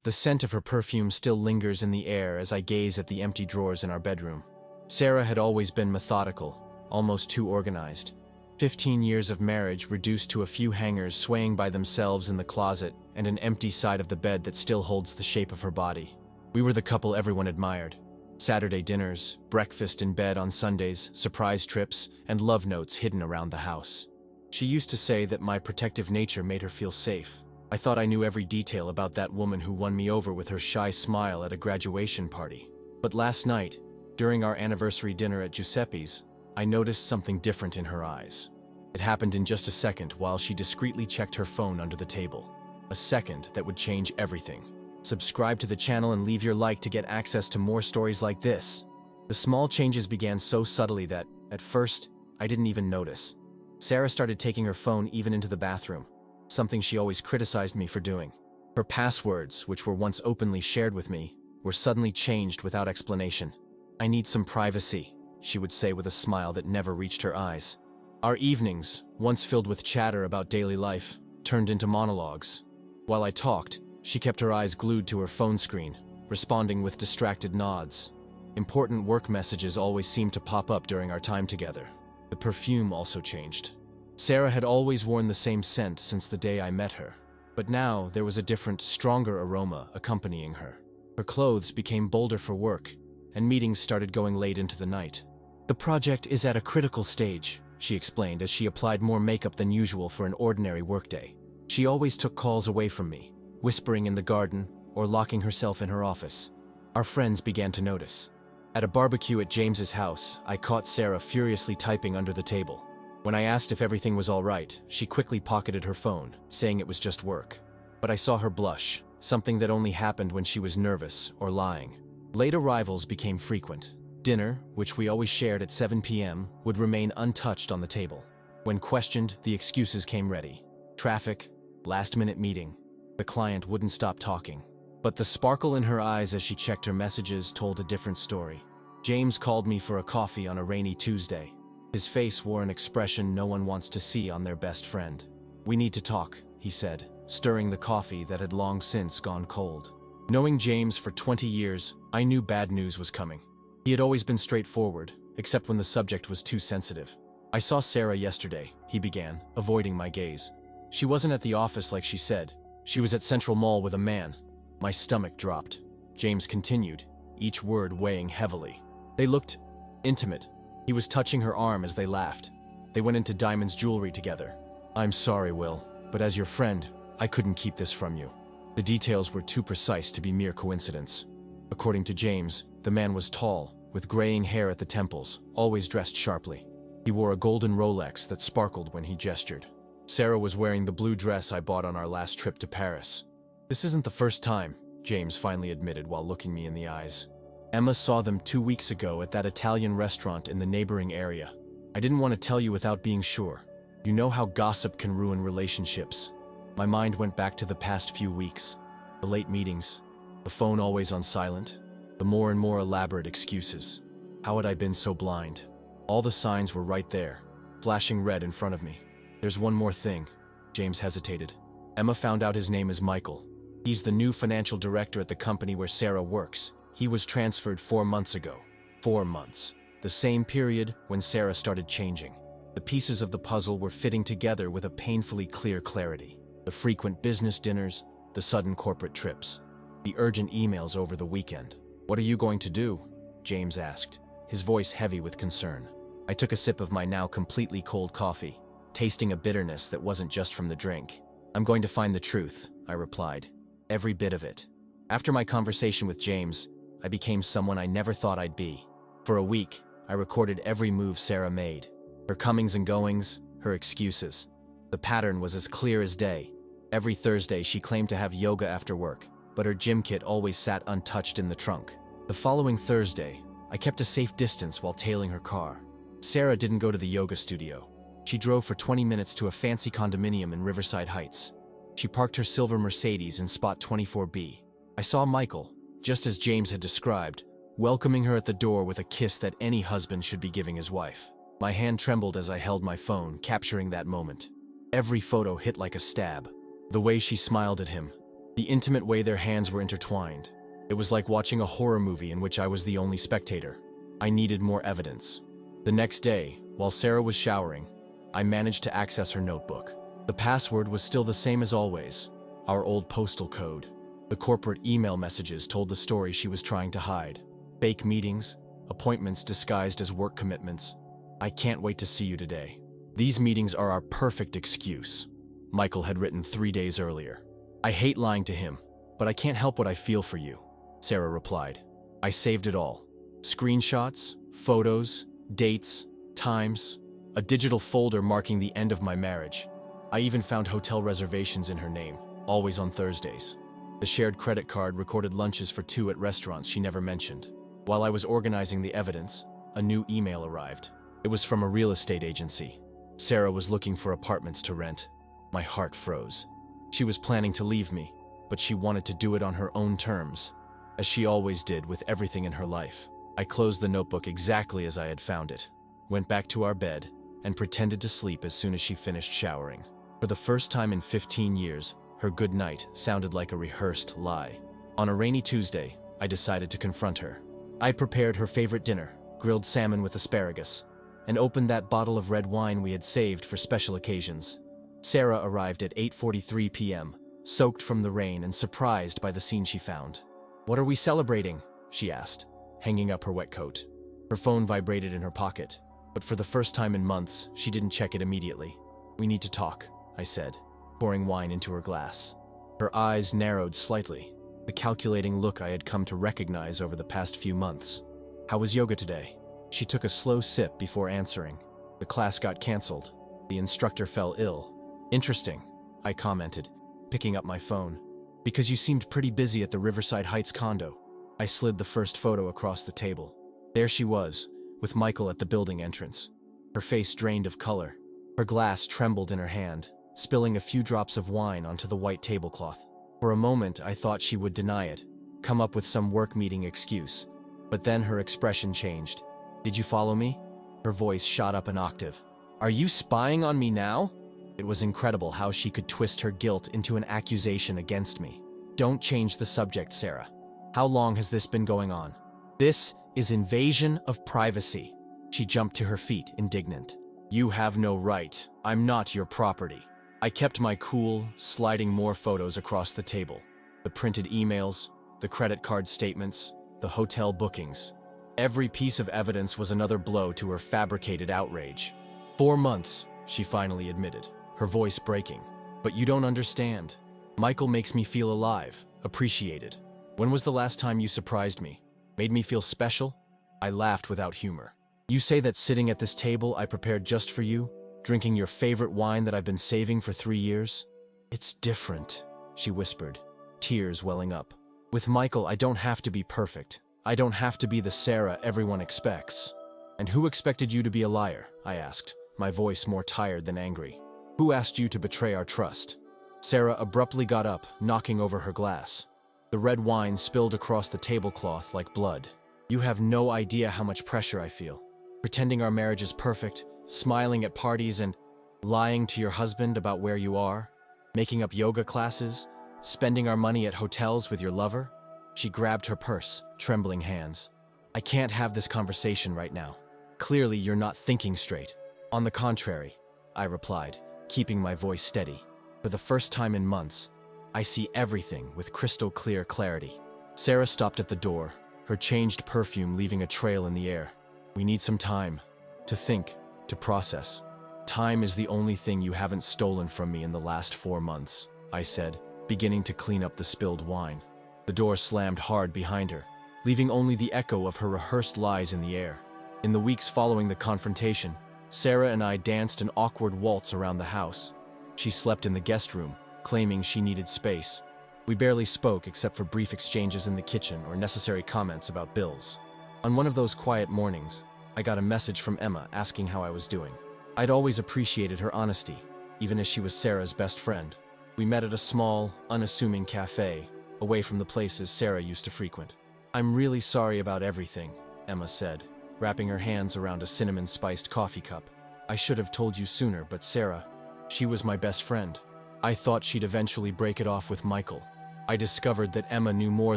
The scent of her perfume still lingers in the air as I gaze at the empty drawers in our bedroom. Sarah had always been methodical, almost too organized. 15 years of marriage reduced to a few hangers swaying by themselves in the closet and an empty side of the bed that still holds the shape of her body. We were the couple everyone admired. Saturday dinners, breakfast in bed on Sundays, surprise trips, and love notes hidden around the house. She used to say that my protective nature made her feel safe. I thought I knew every detail about that woman who won me over with her shy smile at a graduation party. But last night, during our anniversary dinner at Giuseppe's, I noticed something different in her eyes. It happened in just a second while she discreetly checked her phone under the table. A second that would change everything. Subscribe to the channel and leave your like to get access to more stories like this. The small changes began so subtly that, at first, I didn't even notice. Sarah started taking her phone even into the bathroom, something she always criticized me for doing. Her passwords, which were once openly shared with me, were suddenly changed without explanation. "I need some privacy," she would say with a smile that never reached her eyes. Our evenings, once filled with chatter about daily life, turned into monologues. While I talked, she kept her eyes glued to her phone screen, responding with distracted nods. Important work messages always seemed to pop up during our time together. The perfume also changed. Sarah had always worn the same scent since the day I met her, but now there was a different, stronger aroma accompanying her. Her clothes became bolder for work, and meetings started going late into the night. "The project is at a critical stage," she explained as she applied more makeup than usual for an ordinary workday. She always took calls away from me, whispering in the garden or locking herself in her office. Our friends began to notice. At a barbecue at James's house, I caught Sarah furiously typing under the table. When I asked if everything was all right, she quickly pocketed her phone, saying it was just work. But I saw her blush, something that only happened when she was nervous or lying. Late arrivals became frequent. Dinner, which we always shared at 7 p.m., would remain untouched on the table. When questioned, the excuses came ready. Traffic, last-minute meeting. The client wouldn't stop talking. But the sparkle in her eyes as she checked her messages told a different story. James called me for a coffee on a rainy Tuesday. His face wore an expression no one wants to see on their best friend. "We need to talk," he said, stirring the coffee that had long since gone cold. Knowing James for 20 years, I knew bad news was coming. He had always been straightforward, except when the subject was too sensitive. "I saw Sarah yesterday," he began, avoiding my gaze. "She wasn't at the office like she said. She was at Central Mall with a man." My stomach dropped. James continued, each word weighing heavily. "They looked intimate. He was touching her arm as they laughed. They went into Diamond's jewelry together. I'm sorry, Will, but as your friend, I couldn't keep this from you." The details were too precise to be mere coincidence. According to James, the man was tall, with graying hair at the temples, always dressed sharply. He wore a golden Rolex that sparkled when he gestured. Sarah was wearing the blue dress I bought on our last trip to Paris. "This isn't the first time," James finally admitted while looking me in the eyes. "Emma saw them 2 weeks ago at that Italian restaurant in the neighboring area. I didn't want to tell you without being sure. You know how gossip can ruin relationships." My mind went back to the past few weeks. The late meetings, the phone always on silent, the more and more elaborate excuses. How had I been so blind? All the signs were right there, flashing red in front of me. "There's one more thing," James hesitated. "Emma found out his name is Michael. He's the new financial director at the company where Sarah works. He was transferred 4 months ago. 4 months. The same period when Sarah started changing. The pieces of the puzzle were fitting together with a painfully clear clarity. The frequent business dinners, the sudden corporate trips, the urgent emails over the weekend. "What are you going to do?" James asked, his voice heavy with concern. I took a sip of my now completely cold coffee, tasting a bitterness that wasn't just from the drink. "I'm going to find the truth," I replied. "Every bit of it." After my conversation with James, I became someone I never thought I'd be. For a week, I recorded every move Sarah made. Her comings and goings, her excuses. The pattern was as clear as day. Every Thursday she claimed to have yoga after work, but her gym kit always sat untouched in the trunk. The following Thursday, I kept a safe distance while tailing her car. Sarah didn't go to the yoga studio. She drove for 20 minutes to a fancy condominium in Riverside Heights. She parked her silver Mercedes in spot 24B. I saw Michael, just as James had described, welcoming her at the door with a kiss that any husband should be giving his wife. My hand trembled as I held my phone, capturing that moment. Every photo hit like a stab. The way she smiled at him, the intimate way their hands were intertwined. It was like watching a horror movie in which I was the only spectator. I needed more evidence. The next day, while Sarah was showering, I managed to access her notebook. The password was still the same as always, our old postal code. The corporate email messages told the story she was trying to hide. Fake meetings, appointments disguised as work commitments. I can't wait to see you today. These meetings are our perfect excuse, Michael had written 3 days earlier. I hate lying to him, but I can't help what I feel for you, Sarah replied. I saved it all. Screenshots, photos, dates, times, a digital folder marking the end of my marriage. I even found hotel reservations in her name, always on Thursdays. The shared credit card recorded lunches for 2 at restaurants she never mentioned. While I was organizing the evidence, a new email arrived. It was from a real estate agency. Sarah was looking for apartments to rent. My heart froze. She was planning to leave me, but she wanted to do it on her own terms, as she always did with everything in her life. I closed the notebook exactly as I had found it, went back to our bed, and pretended to sleep as soon as she finished showering. For the first time in 15 years, her good night sounded like a rehearsed lie. On a rainy Tuesday, I decided to confront her. I prepared her favorite dinner, grilled salmon with asparagus, and opened that bottle of red wine we had saved for special occasions. Sarah arrived at 8:43 p.m., soaked from the rain and surprised by the scene she found. "What are we celebrating?" she asked, hanging up her wet coat. Her phone vibrated in her pocket, but for the first time in months, she didn't check it immediately. "We need to talk," I said, pouring wine into her glass. Her eyes narrowed slightly, the calculating look I had come to recognize over the past few months. "How was yoga today?" She took a slow sip before answering. "The class got canceled. The instructor fell ill." "Interesting," I commented, picking up my phone. "Because you seemed pretty busy at the Riverside Heights condo." I slid the first photo across the table. There she was, with Michael at the building entrance. Her face drained of color. Her glass trembled in her hand, spilling a few drops of wine onto the white tablecloth. For a moment, I thought she would deny it, come up with some work meeting excuse. But then her expression changed. "Did you follow me?" Her voice shot up an octave. "Are you spying on me now?" It was incredible how she could twist her guilt into an accusation against me. "Don't change the subject, Sarah. How long has this been going on?" "This is invasion of privacy." She jumped to her feet, indignant. "You have no right. I'm not your property." I kept my cool, sliding more photos across the table. The printed emails, the credit card statements, the hotel bookings. Every piece of evidence was another blow to her fabricated outrage. 4 months, she finally admitted, her voice breaking. "But you don't understand. Michael makes me feel alive, appreciated. When was the last time you surprised me? Made me feel special?" I laughed without humor. "You say that sitting at this table I prepared just for you, drinking your favorite wine that I've been saving for 3 years? It's different," she whispered, tears welling up. "With Michael, I don't have to be perfect. I don't have to be the Sarah everyone expects." "And who expected you to be a liar?" I asked, my voice more tired than angry. "Who asked you to betray our trust?" Sarah abruptly got up, knocking over her glass. The red wine spilled across the tablecloth like blood. "You have no idea how much pressure I feel. Pretending our marriage is perfect, smiling at parties and lying to your husband about where you are, making up yoga classes, spending our money at hotels with your lover." She grabbed her purse, trembling hands. "I can't have this conversation right now. Clearly, you're not thinking straight." "On the contrary," I replied, keeping my voice steady. "For the first time in months, I see everything with crystal clear clarity." Sarah stopped at the door, her changed perfume leaving a trail in the air. "We need some time to think, to process." "Time is the only thing you haven't stolen from me in the last 4 months," I said, beginning to clean up the spilled wine. The door slammed hard behind her, leaving only the echo of her rehearsed lies in the air. In the weeks following the confrontation, Sarah and I danced an awkward waltz around the house. She slept in the guest room, claiming she needed space. We barely spoke except for brief exchanges in the kitchen or necessary comments about bills. On one of those quiet mornings, I got a message from Emma asking how I was doing. I'd always appreciated her honesty, even as she was Sarah's best friend. We met at a small, unassuming cafe, away from the places Sarah used to frequent. "I'm really sorry about everything," Emma said, wrapping her hands around a cinnamon-spiced coffee cup. "I should have told you sooner, but Sarah, she was my best friend. I thought she'd eventually break it off with Michael. I discovered that Emma knew more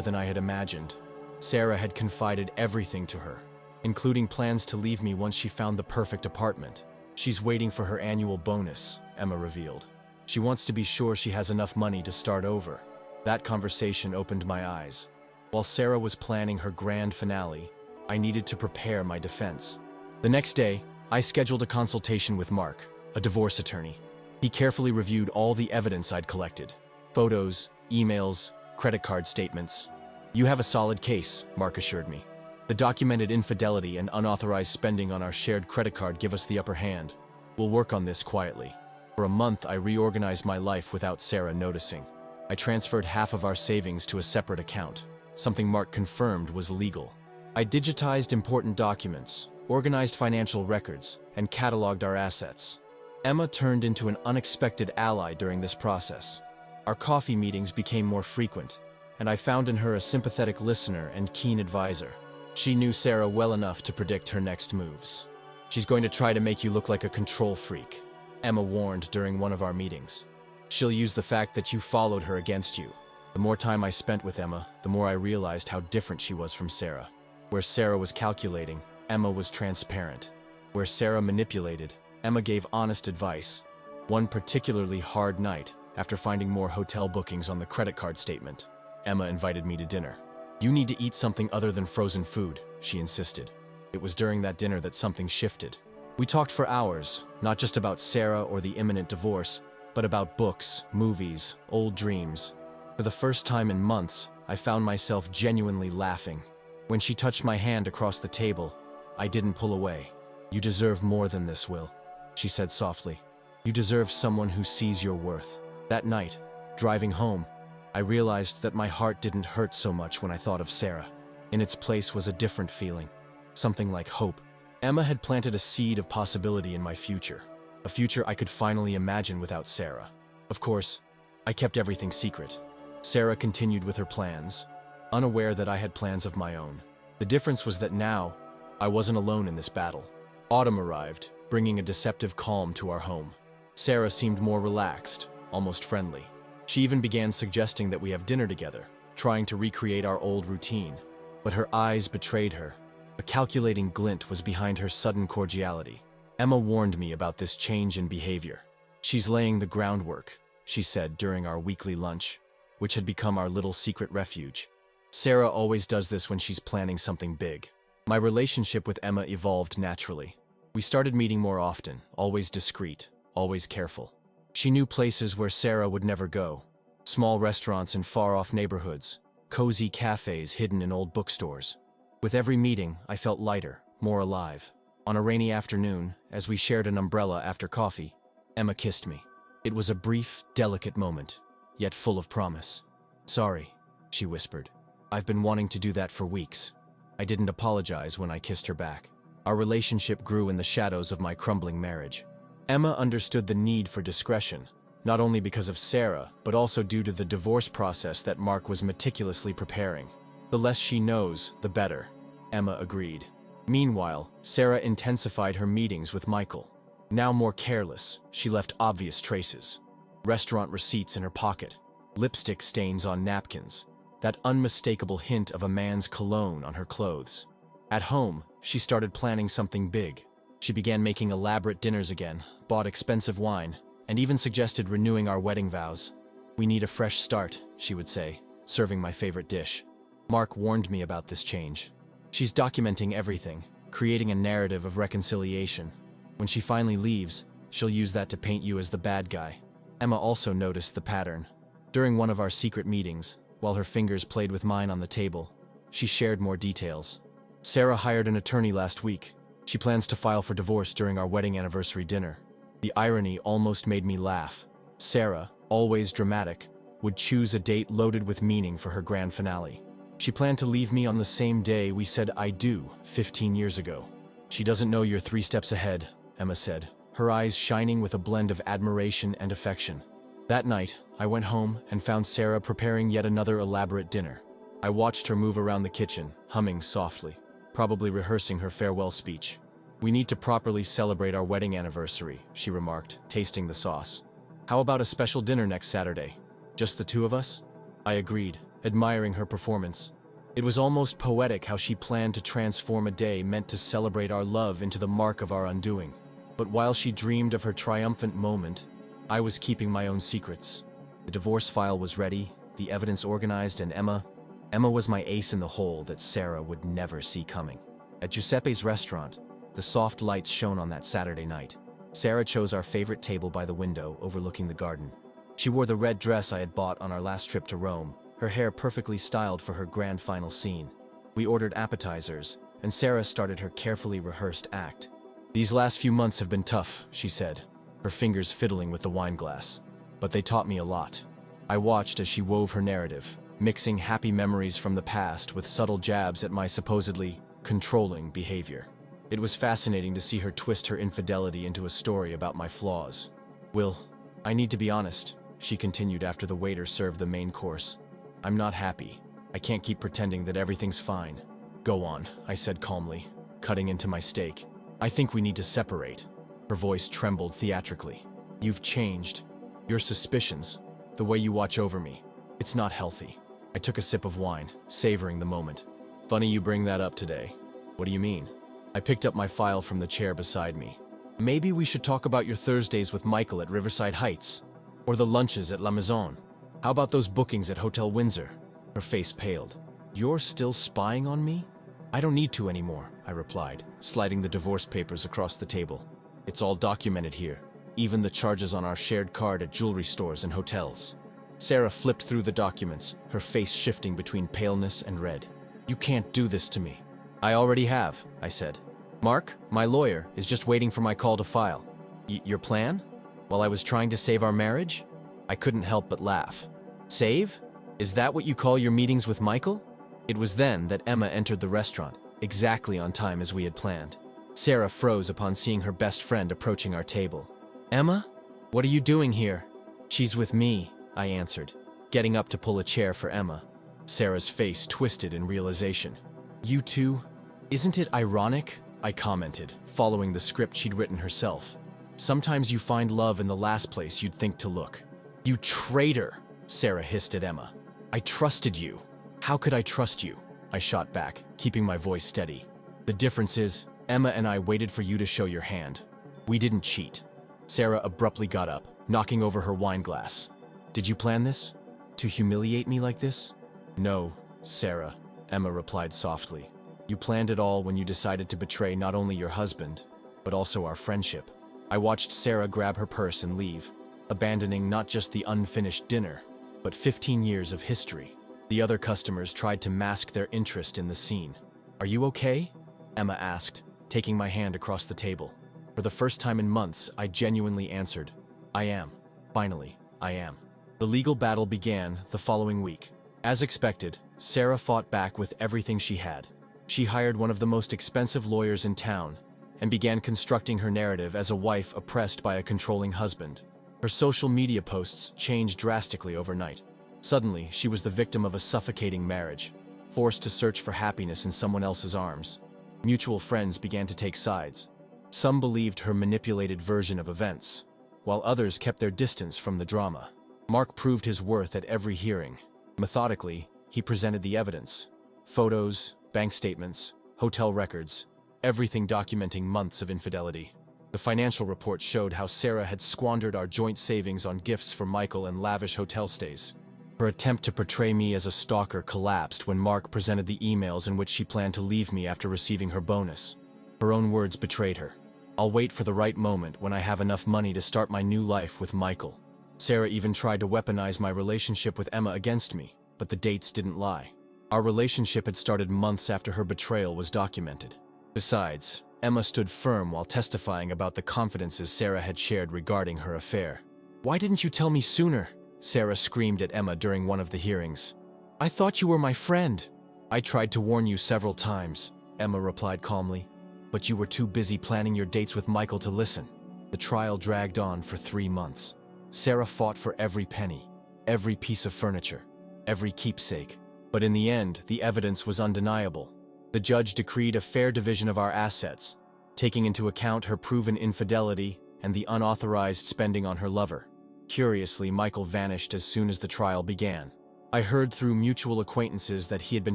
than I had imagined. Sarah had confided everything to her, including plans to leave me once she found the perfect apartment. She's waiting for her annual bonus, Emma revealed. She wants to be sure she has enough money to start over. That conversation opened my eyes. While Sarah was planning her grand finale, I needed to prepare my defense. The next day, I scheduled a consultation with Mark, a divorce attorney. He carefully reviewed all the evidence I'd collected: photos, emails, credit card statements. "You have a solid case," Mark assured me. "The documented infidelity and unauthorized spending on our shared credit card give us the upper hand. We'll work on this quietly." For a month, I reorganized my life without Sarah noticing. I transferred half of our savings to a separate account, something Mark confirmed was legal. I digitized important documents, organized financial records, and cataloged our assets. Emma turned into an unexpected ally during this process. Our coffee meetings became more frequent, and I found in her a sympathetic listener and keen advisor. She knew Sarah well enough to predict her next moves. "She's going to try to make you look like a control freak," Emma warned during one of our meetings. "She'll use the fact that you followed her against you." The more time I spent with Emma, the more I realized how different she was from Sarah. Where Sarah was calculating, Emma was transparent. Where Sarah manipulated, Emma gave honest advice. One particularly hard night, after finding more hotel bookings on the credit card statement, Emma invited me to dinner. "You need to eat something other than frozen food," she insisted. It was during that dinner that something shifted. We talked for hours, not just about Sarah or the imminent divorce, but about books, movies, old dreams. For the first time in months, I found myself genuinely laughing. When she touched my hand across the table, I didn't pull away. "You deserve more than this, Will," she said softly. "You deserve someone who sees your worth." That night, driving home, I realized that my heart didn't hurt so much when I thought of Sarah. In its place was a different feeling, something like hope. Emma had planted a seed of possibility in my future, a future I could finally imagine without Sarah. Of course, I kept everything secret. Sarah continued with her plans, unaware that I had plans of my own. The difference was that now, I wasn't alone in this battle. Autumn arrived, bringing a deceptive calm to our home. Sarah seemed more relaxed, almost friendly. She even began suggesting that we have dinner together, trying to recreate our old routine. But her eyes betrayed her. A calculating glint was behind her sudden cordiality. Emma warned me about this change in behavior. "She's laying the groundwork," she said during our weekly lunch, which had become our little secret refuge. "Sarah always does this when she's planning something big." My relationship with Emma evolved naturally. We started meeting more often, always discreet, always careful. She knew places where Sarah would never go. Small restaurants in far-off neighborhoods, cozy cafes hidden in old bookstores. With every meeting, I felt lighter, more alive. On a rainy afternoon, as we shared an umbrella after coffee, Emma kissed me. It was a brief, delicate moment, yet full of promise. "Sorry," she whispered. "I've been wanting to do that for weeks." I didn't apologize when I kissed her back. Our relationship grew in the shadows of my crumbling marriage. Emma understood the need for discretion, not only because of Sarah, but also due to the divorce process that Mark was meticulously preparing. "The less she knows, the better," Emma agreed. Meanwhile, Sarah intensified her meetings with Michael. Now more careless, she left obvious traces. Restaurant receipts in her pocket, lipstick stains on napkins, that unmistakable hint of a man's cologne on her clothes. At home, she started planning something big. She began making elaborate dinners again, bought expensive wine, and even suggested renewing our wedding vows. "We need a fresh start," she would say, serving my favorite dish. Mark warned me about this change. "She's documenting everything, creating a narrative of reconciliation. When she finally leaves, she'll use that to paint you as the bad guy." Emma also noticed the pattern. During one of our secret meetings, while her fingers played with mine on the table, she shared more details. "Sarah hired an attorney last week. She plans to file for divorce during our wedding anniversary dinner." The irony almost made me laugh. Sarah, always dramatic, would choose a date loaded with meaning for her grand finale. She planned to leave me on the same day we said "I do" 15 years ago. "She doesn't know you're 3 steps ahead," Emma said, her eyes shining with a blend of admiration and affection. That night, I went home and found Sarah preparing yet another elaborate dinner. I watched her move around the kitchen, humming softly, probably rehearsing her farewell speech. "We need to properly celebrate our wedding anniversary," she remarked, tasting the sauce. "How about a special dinner next Saturday? Just the two of us?" I agreed, admiring her performance. It was almost poetic how she planned to transform a day meant to celebrate our love into the mark of our undoing. But while she dreamed of her triumphant moment, I was keeping my own secrets. The divorce file was ready, the evidence organized, and Emma was my ace in the hole that Sarah would never see coming. At Giuseppe's restaurant, the soft lights shone on that Saturday night. Sarah chose our favorite table by the window, overlooking the garden. She wore the red dress I had bought on our last trip to Rome, her hair perfectly styled for her grand final scene. We ordered appetizers, and Sarah started her carefully rehearsed act. "These last few months have been tough," she said, her fingers fiddling with the wine glass. "But they taught me a lot." I watched as she wove her narrative, mixing happy memories from the past with subtle jabs at my supposedly controlling behavior. It was fascinating to see her twist her infidelity into a story about my flaws. "Will, I need to be honest," she continued after the waiter served the main course. "I'm not happy. I can't keep pretending that everything's fine." "Go on," I said calmly, cutting into my steak. "I think we need to separate." Her voice trembled theatrically. "You've changed. Your suspicions, the way you watch over me, it's not healthy." I took a sip of wine, savoring the moment. "Funny you bring that up today. What do you mean?" I picked up my file from the chair beside me. "Maybe we should talk about your Thursdays with Michael at Riverside Heights, or the lunches at La Maison. How about those bookings at Hotel Windsor?" Her face paled. "You're still spying on me?" "I don't need to anymore," I replied, sliding the divorce papers across the table. "It's all documented here, even the charges on our shared card at jewelry stores and hotels." Sarah flipped through the documents, her face shifting between paleness and red. "You can't do this to me." "I already have," I said. "Mark, my lawyer, is just waiting for my call to file." Your plan? While I was trying to save our marriage?" I couldn't help but laugh. "Save? Is that what you call your meetings with Michael?" It was then that Emma entered the restaurant, exactly on time as we had planned. Sarah froze upon seeing her best friend approaching our table. "Emma? What are you doing here?" "She's with me," I answered, getting up to pull a chair for Emma. Sarah's face twisted in realization. "You two? Isn't it ironic?" I commented, following the script she'd written herself. "Sometimes you find love in the last place you'd think to look." "You traitor!" Sarah hissed at Emma. "I trusted you." "How could I trust you?" I shot back, keeping my voice steady. "The difference is, Emma and I waited for you to show your hand. We didn't cheat." Sarah abruptly got up, knocking over her wine glass. "Did you plan this? To humiliate me like this?" "No, Sarah," Emma replied softly. "You planned it all when you decided to betray not only your husband, but also our friendship." I watched Sarah grab her purse and leave, abandoning not just the unfinished dinner, but 15 years of history. The other customers tried to mask their interest in the scene. "Are you okay?" Emma asked, taking my hand across the table. For the first time in months, I genuinely answered, "I am. Finally, I am." The legal battle began the following week. As expected, Sarah fought back with everything she had. She hired one of the most expensive lawyers in town and began constructing her narrative as a wife oppressed by a controlling husband. Her social media posts changed drastically overnight. Suddenly, she was the victim of a suffocating marriage, forced to search for happiness in someone else's arms. Mutual friends began to take sides. Some believed her manipulated version of events, while others kept their distance from the drama. Mark proved his worth at every hearing. Methodically, he presented the evidence. Photos, bank statements, hotel records, everything documenting months of infidelity. The financial report showed how Sarah had squandered our joint savings on gifts for Michael and lavish hotel stays. Her attempt to portray me as a stalker collapsed when Mark presented the emails in which she planned to leave me after receiving her bonus. Her own words betrayed her. "I'll wait for the right moment when I have enough money to start my new life with Michael." Sarah even tried to weaponize my relationship with Emma against me, but the dates didn't lie. Our relationship had started months after her betrayal was documented. Besides, Emma stood firm while testifying about the confidences Sarah had shared regarding her affair. "Why didn't you tell me sooner?" Sarah screamed at Emma during one of the hearings. "I thought you were my friend." "I tried to warn you several times," Emma replied calmly, "but you were too busy planning your dates with Michael to listen." The trial dragged on for 3 months. Sarah fought for every penny, every piece of furniture, every keepsake. But in the end, the evidence was undeniable. The judge decreed a fair division of our assets, taking into account her proven infidelity and the unauthorized spending on her lover. Curiously, Michael vanished as soon as the trial began. I heard through mutual acquaintances that he had been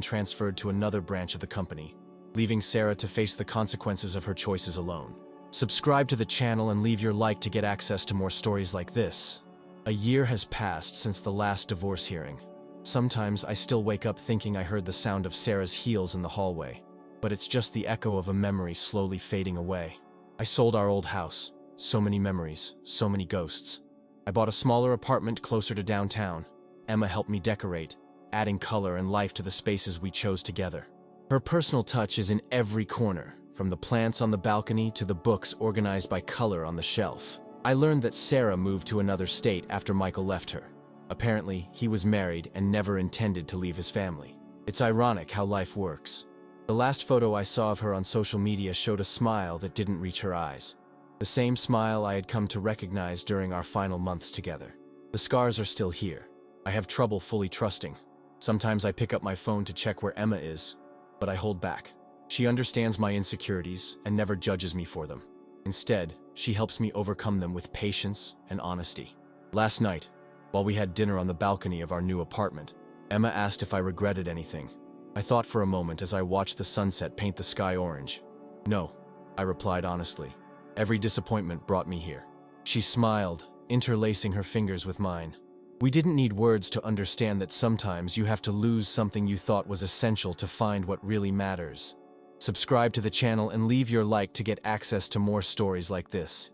transferred to another branch of the company, leaving Sarah to face the consequences of her choices alone. Subscribe to the channel and leave your like to get access to more stories like this. A year has passed since the last divorce hearing. Sometimes I still wake up thinking I heard the sound of Sarah's heels in the hallway, but it's just the echo of a memory slowly fading away. I sold our old house. So many memories, so many ghosts. I bought a smaller apartment closer to downtown. Emma helped me decorate, adding color and life to the spaces we chose together. Her personal touch is in every corner, from the plants on the balcony to the books organized by color on the shelf. I learned that Sarah moved to another state after Michael left her. Apparently, he was married and never intended to leave his family. It's ironic how life works. The last photo I saw of her on social media showed a smile that didn't reach her eyes. The same smile I had come to recognize during our final months together. The scars are still here. I have trouble fully trusting. Sometimes I pick up my phone to check where Emma is, but I hold back. She understands my insecurities and never judges me for them. Instead, she helps me overcome them with patience and honesty. Last night, while we had dinner on the balcony of our new apartment, Emma asked if I regretted anything. I thought for a moment as I watched the sunset paint the sky orange. No, I replied honestly. Every disappointment brought me here. She smiled, interlacing her fingers with mine. We didn't need words to understand that sometimes you have to lose something you thought was essential to find what really matters. Subscribe to the channel and leave your like to get access to more stories like this.